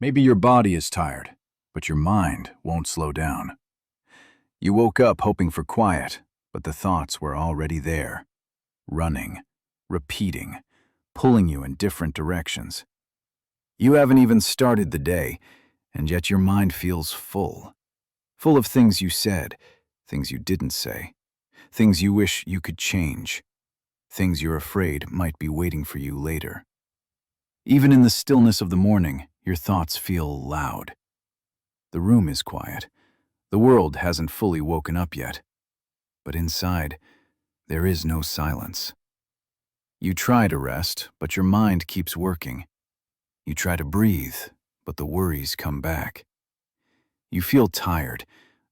Maybe your body is tired, but your mind won't slow down. You woke up hoping for quiet, but the thoughts were already there, running, repeating, pulling you in different directions. You haven't even started the day, and yet your mind feels full. Full of things you said, things you didn't say, things you wish you could change, things you're afraid might be waiting for you later. Even in the stillness of the morning, your thoughts feel loud. The room is quiet. The world hasn't fully woken up yet. But inside, there is no silence. You try to rest, but your mind keeps working. You try to breathe, but the worries come back. You feel tired,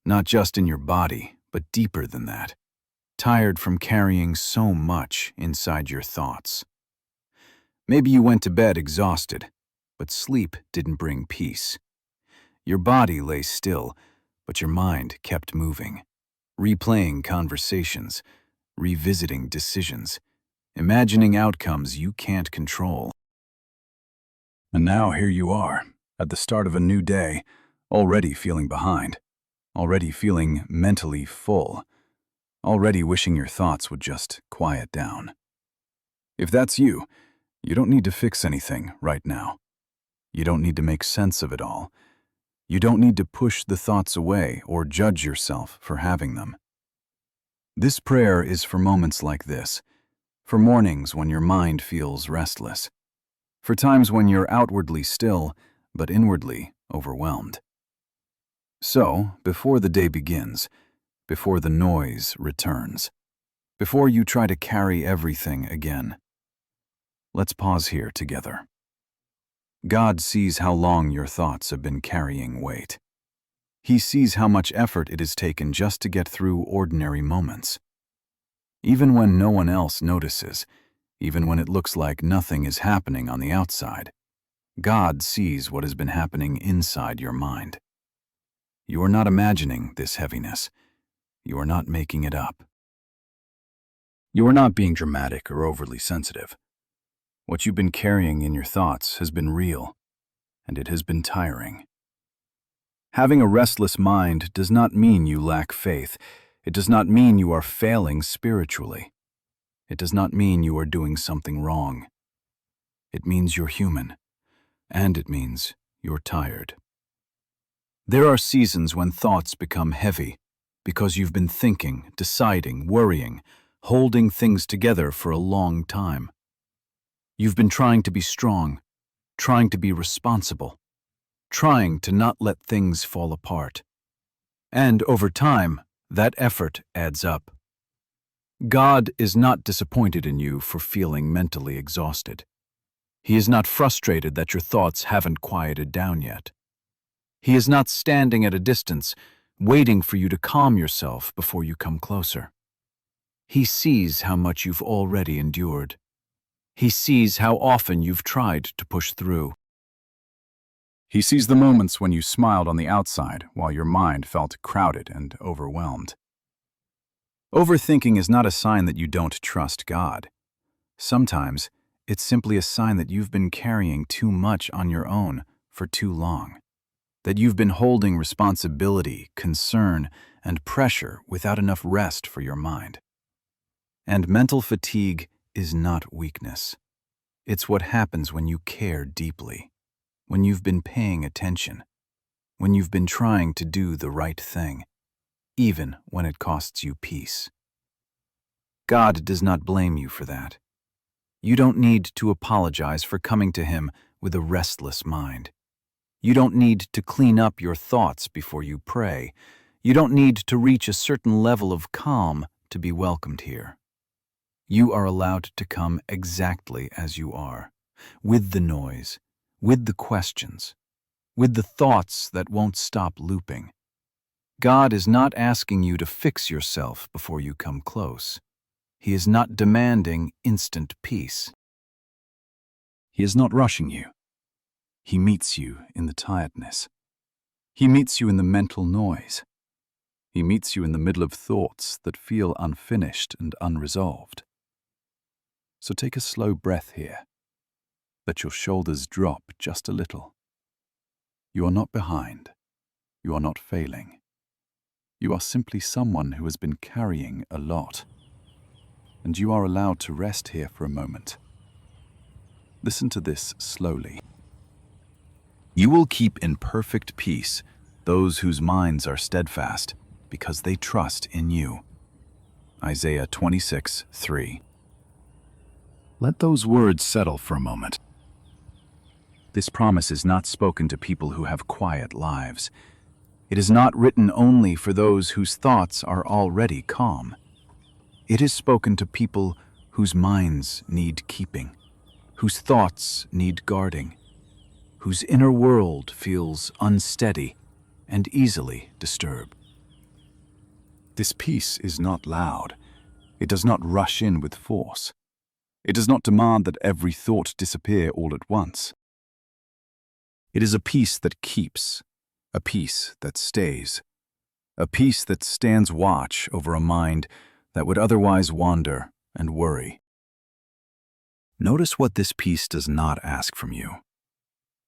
not just in your body, but deeper than that. Tired from carrying so much inside your thoughts. Maybe you went to bed exhausted, but sleep didn't bring peace. Your body lay still, but your mind kept moving, replaying conversations, revisiting decisions, imagining outcomes you can't control. And now here you are, at the start of a new day, already feeling behind, already feeling mentally full, already wishing your thoughts would just quiet down. If that's you, you don't need to fix anything right now. You don't need to make sense of it all. You don't need to push the thoughts away or judge yourself for having them. This prayer is for moments like this, for mornings when your mind feels restless, for times when you're outwardly still, but inwardly overwhelmed. So, before the day begins, before the noise returns, before you try to carry everything again, let's pause here together. God sees how long your thoughts have been carrying weight. He sees how much effort it has taken just to get through ordinary moments. Even when no one else notices, even when it looks like nothing is happening on the outside, God sees what has been happening inside your mind. You are not imagining this heaviness. You are not making it up. You are not being dramatic or overly sensitive. What you've been carrying in your thoughts has been real, and it has been tiring. Having a restless mind does not mean you lack faith. It does not mean you are failing spiritually. It does not mean you are doing something wrong. It means you're human, and it means you're tired. There are seasons when thoughts become heavy because you've been thinking, deciding, worrying, holding things together for a long time. You've been trying to be strong, trying to be responsible, trying to not let things fall apart. And over time, that effort adds up. God is not disappointed in you for feeling mentally exhausted. He is not frustrated that your thoughts haven't quieted down yet. He is not standing at a distance, waiting for you to calm yourself before you come closer. He sees how much you've already endured. He sees how often you've tried to push through. He sees the moments when you smiled on the outside while your mind felt crowded and overwhelmed. Overthinking is not a sign that you don't trust God. Sometimes, it's simply a sign that you've been carrying too much on your own for too long. That you've been holding responsibility, concern, and pressure without enough rest for your mind. And mental fatigue is not weakness. It's what happens when you care deeply, when you've been paying attention, when you've been trying to do the right thing, even when it costs you peace. God does not blame you for that. You don't need to apologize for coming to Him with a restless mind. You don't need to clean up your thoughts before you pray. You don't need to reach a certain level of calm to be welcomed here. You are allowed to come exactly as you are, with the noise, with the questions, with the thoughts that won't stop looping. God is not asking you to fix yourself before you come close. He is not demanding instant peace. He is not rushing you. He meets you in the tiredness. He meets you in the mental noise. He meets you in the middle of thoughts that feel unfinished and unresolved. So take a slow breath here. Let your shoulders drop just a little. You are not behind. You are not failing. You are simply someone who has been carrying a lot. And you are allowed to rest here for a moment. Listen to this slowly. You will keep in perfect peace those whose minds are steadfast, because they trust in you. Isaiah 26:3. Let those words settle for a moment. This promise is not spoken to people who have quiet lives. It is not written only for those whose thoughts are already calm. It is spoken to people whose minds need keeping, whose thoughts need guarding, whose inner world feels unsteady and easily disturbed. This peace is not loud. It does not rush in with force. It does not demand that every thought disappear all at once. It is a peace that keeps, a peace that stays, a peace that stands watch over a mind that would otherwise wander and worry. Notice what this peace does not ask from you.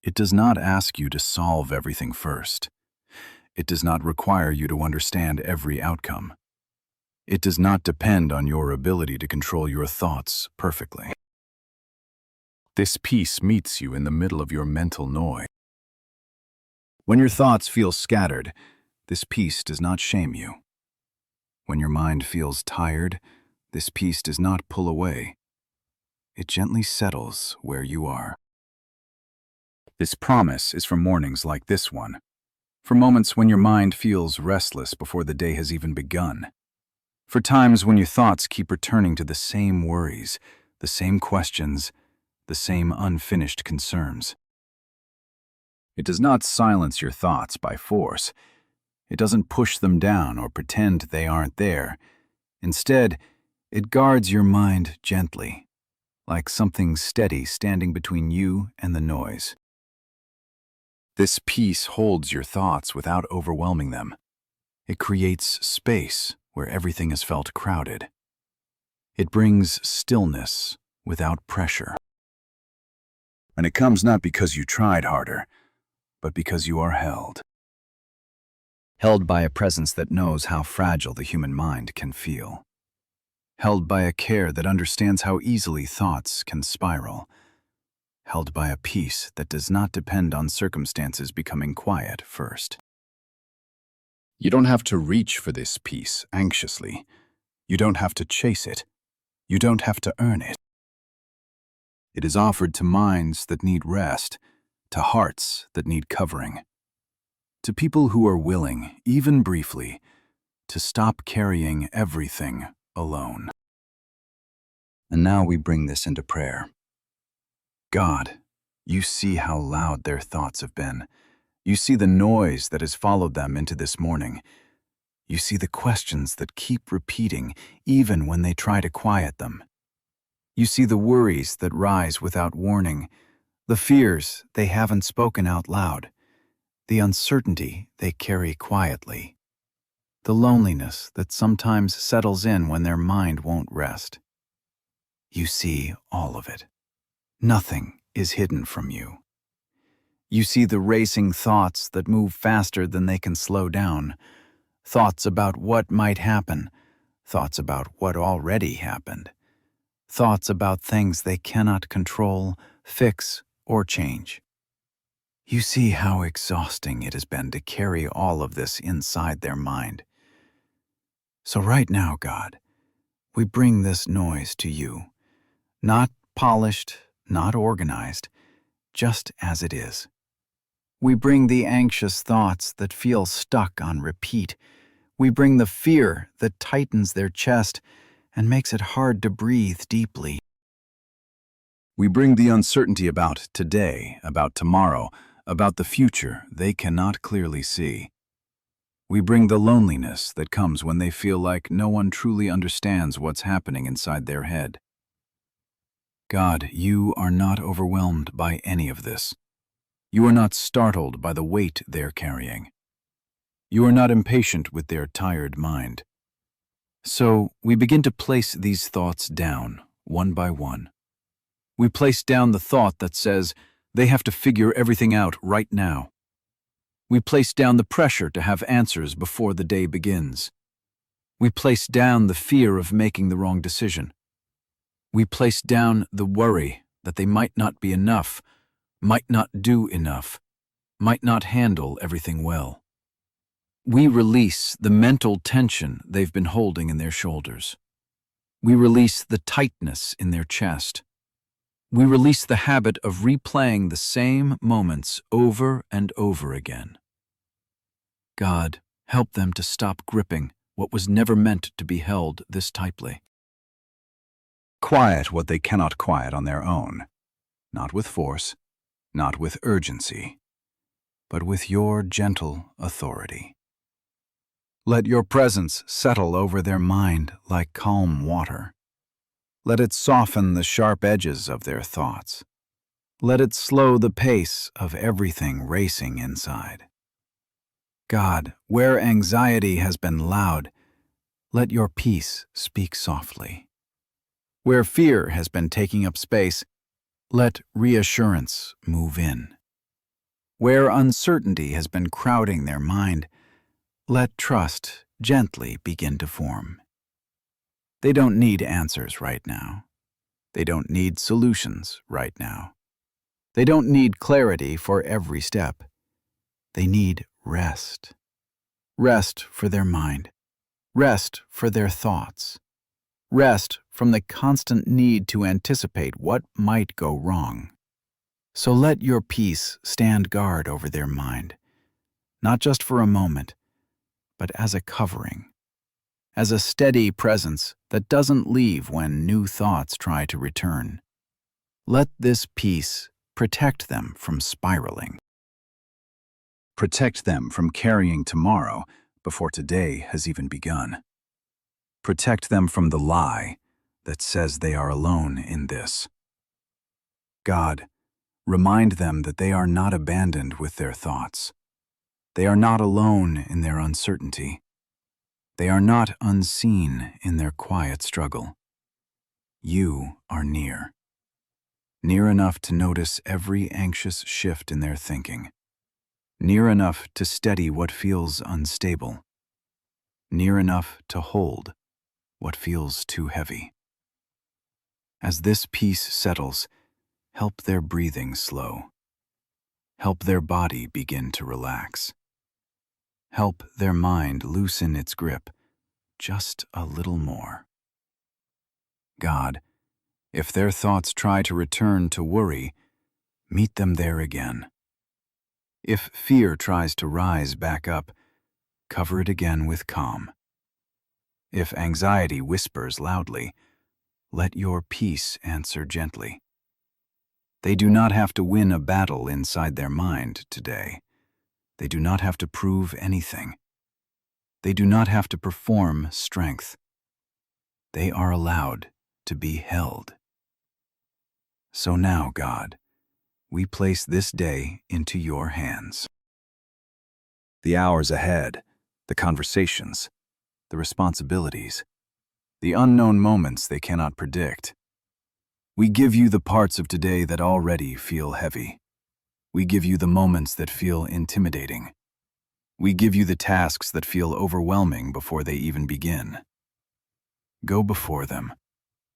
It does not ask you to solve everything first. It does not require you to understand every outcome. It does not depend on your ability to control your thoughts perfectly. This peace meets you in the middle of your mental noise. When your thoughts feel scattered, this peace does not shame you. When your mind feels tired, this peace does not pull away. It gently settles where you are. This promise is for mornings like this one, for moments when your mind feels restless before the day has even begun, for times when your thoughts keep returning to the same worries, the same questions, the same unfinished concerns. It does not silence your thoughts by force. It doesn't push them down or pretend they aren't there. Instead, it guards your mind gently, like something steady standing between you and the noise. This peace holds your thoughts without overwhelming them. It creates space where everything has felt crowded. It brings stillness without pressure. And it comes not because you tried harder, but because you are held. Held by a presence that knows how fragile the human mind can feel. Held by a care that understands how easily thoughts can spiral. Held by a peace that does not depend on circumstances becoming quiet first. You don't have to reach for this peace anxiously. You don't have to chase it. You don't have to earn it. It is offered to minds that need rest, to hearts that need covering, to people who are willing, even briefly, to stop carrying everything alone. And now we bring this into prayer. God, you see how loud their thoughts have been. You see the noise that has followed them into this morning. You see the questions that keep repeating even when they try to quiet them. You see the worries that rise without warning, the fears they haven't spoken out loud, the uncertainty they carry quietly, the loneliness that sometimes settles in when their mind won't rest. You see all of it. Nothing is hidden from you. You see the racing thoughts that move faster than they can slow down, thoughts about what might happen, thoughts about what already happened, thoughts about things they cannot control, fix, or change. You see how exhausting it has been to carry all of this inside their mind. So right now, God, we bring this noise to you, not polished, not organized, just as it is. We bring the anxious thoughts that feel stuck on repeat. We bring the fear that tightens their chest and makes it hard to breathe deeply. We bring the uncertainty about today, about tomorrow, about the future they cannot clearly see. We bring the loneliness that comes when they feel like no one truly understands what's happening inside their head. God, you are not overwhelmed by any of this. You are not startled by the weight they're carrying. You are not impatient with their tired mind. So we begin to place these thoughts down, one by one. We place down the thought that says they have to figure everything out right now. We place down the pressure to have answers before the day begins. We place down the fear of making the wrong decision. We place down the worry that they might not be enough, might not do enough, might not handle everything well. We release the mental tension they've been holding in their shoulders. We release the tightness in their chest. We release the habit of replaying the same moments over and over again. God, help them to stop gripping what was never meant to be held this tightly. Quiet what they cannot quiet on their own, not with force, not with urgency, but with your gentle authority. Let your presence settle over their mind like calm water. Let it soften the sharp edges of their thoughts. Let it slow the pace of everything racing inside. God, where anxiety has been loud, let your peace speak softly. Where fear has been taking up space, let reassurance move in. Where uncertainty has been crowding their mind, let trust gently begin to form. They don't need answers right now. They don't need solutions right now. They don't need clarity for every step. They need rest. Rest for their mind. Rest for their thoughts. Rest from the constant need to anticipate what might go wrong. So let your peace stand guard over their mind, not just for a moment, but as a covering, as a steady presence that doesn't leave when new thoughts try to return. Let this peace protect them from spiraling. Protect them from carrying tomorrow before today has even begun. Protect them from the lie that says they are alone in this. God, remind them that they are not abandoned with their thoughts. They are not alone in their uncertainty. They are not unseen in their quiet struggle. You are near. Near enough to notice every anxious shift in their thinking. Near enough to steady what feels unstable. Near enough to hold what feels too heavy. As this peace settles, help their breathing slow. Help their body begin to relax. Help their mind loosen its grip just a little more. God, if their thoughts try to return to worry, meet them there again. If fear tries to rise back up, cover it again with calm. If anxiety whispers loudly, let your peace answer gently. They do not have to win a battle inside their mind today. They do not have to prove anything. They do not have to perform strength. They are allowed to be held. So now, God, we place this day into your hands. The hours ahead, the conversations, the responsibilities, the unknown moments they cannot predict. We give you the parts of today that already feel heavy. We give you the moments that feel intimidating. We give you the tasks that feel overwhelming before they even begin. Go before them.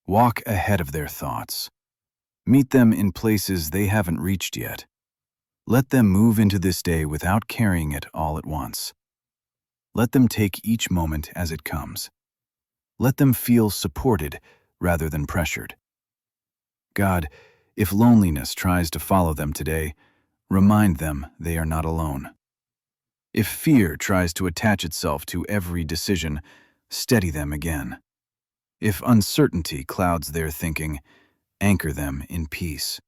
Walk ahead of their thoughts. Meet them in places they haven't reached yet. Let them move into this day without carrying it all at once. Let them take each moment as it comes. Let them feel supported rather than pressured. God, if loneliness tries to follow them today, remind them they are not alone. If fear tries to attach itself to every decision, steady them again. If uncertainty clouds their thinking, anchor them in peace.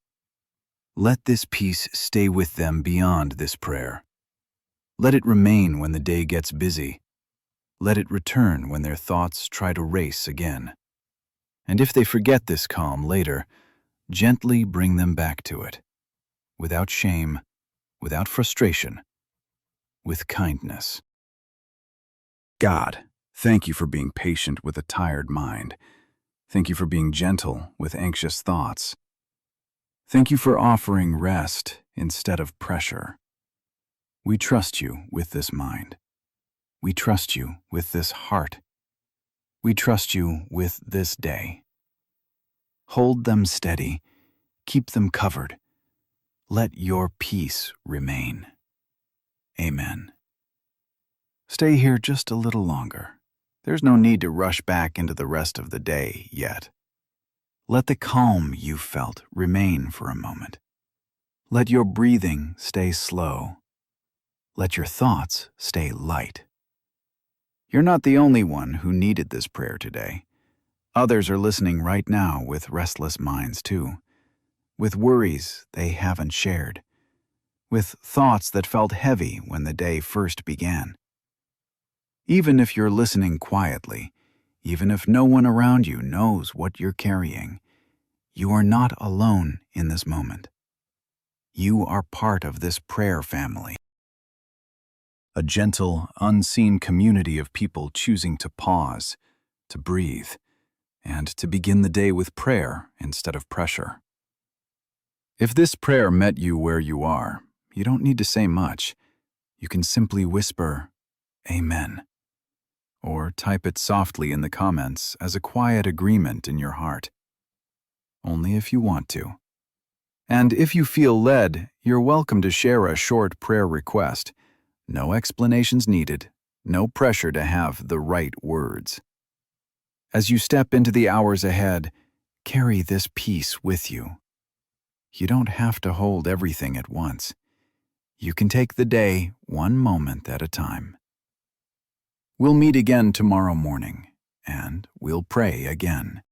Let this peace stay with them beyond this prayer. Let it remain when the day gets busy. Let it return when their thoughts try to race again. And if they forget this calm later, gently bring them back to it, without shame, without frustration, with kindness. God, thank you for being patient with a tired mind. Thank you for being gentle with anxious thoughts. Thank you for offering rest instead of pressure. We trust you with this mind. We trust you with this heart. We trust you with this day. Hold them steady. Keep them covered. Let your peace remain. Amen. Stay here just a little longer. There's no need to rush back into the rest of the day yet. Let the calm you felt remain for a moment. Let your breathing stay slow. Let your thoughts stay light. You're not the only one who needed this prayer today. Others are listening right now with restless minds too, with worries they haven't shared, with thoughts that felt heavy when the day first began. Even if you're listening quietly, even if no one around you knows what you're carrying, you are not alone in this moment. You are part of this prayer family. A gentle, unseen community of people choosing to pause, to breathe, and to begin the day with prayer instead of pressure. If this prayer met you where you are, you don't need to say much. You can simply whisper, "Amen," or type it softly in the comments as a quiet agreement in your heart. Only if you want to. And if you feel led, you're welcome to share a short prayer request. No explanations needed, no pressure to have the right words. As you step into the hours ahead, carry this peace with you. You don't have to hold everything at once. You can take the day one moment at a time. We'll meet again tomorrow morning, and we'll pray again.